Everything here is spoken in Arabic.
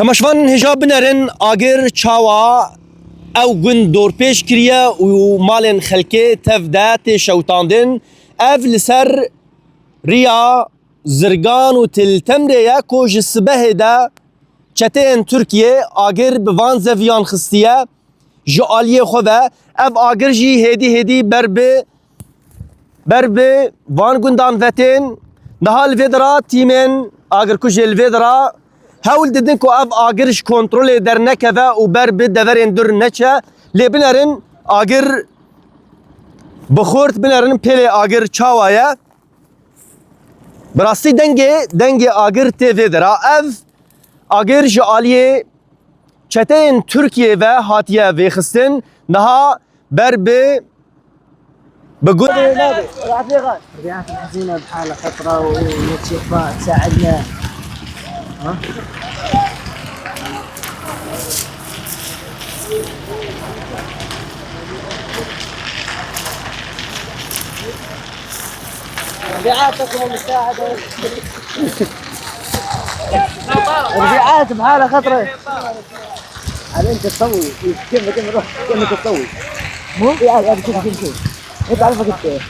تماشفان هجاب بنرن آگر چاوا او گند دور پیش کریه و مالن خلکه تفدات شوتاندن اف لسر ریا زرگان و تلتمره یا کوج سبه دا چتین ترکیه آگر بوان زویان خستیه جو آلیه خواه اف آگر جی هدی بربه وان گندان فتین نهال ویدرا تیمن آگر کجل ویدرا هول ددن کو اف آگرش کنترل در نکوه و بربه دورین در نچه لی بنرن آگر بخورت بنرن پیل آگر چاوایه براستی دنگ آگر تیوه درا اف آگر جالیه چتین ترکیه و هاتیه ویخستن نها بربه بقول ربيعات الحزينة بحالة خطرة ويتشفى تساعدنا. ها؟ ربيعاتكم المساعدة. ربيعات بحالة خطرة. هذا انت تسوي كيف نروح كيف تسوي؟ مو؟ هذا كيف انت عارفك انت.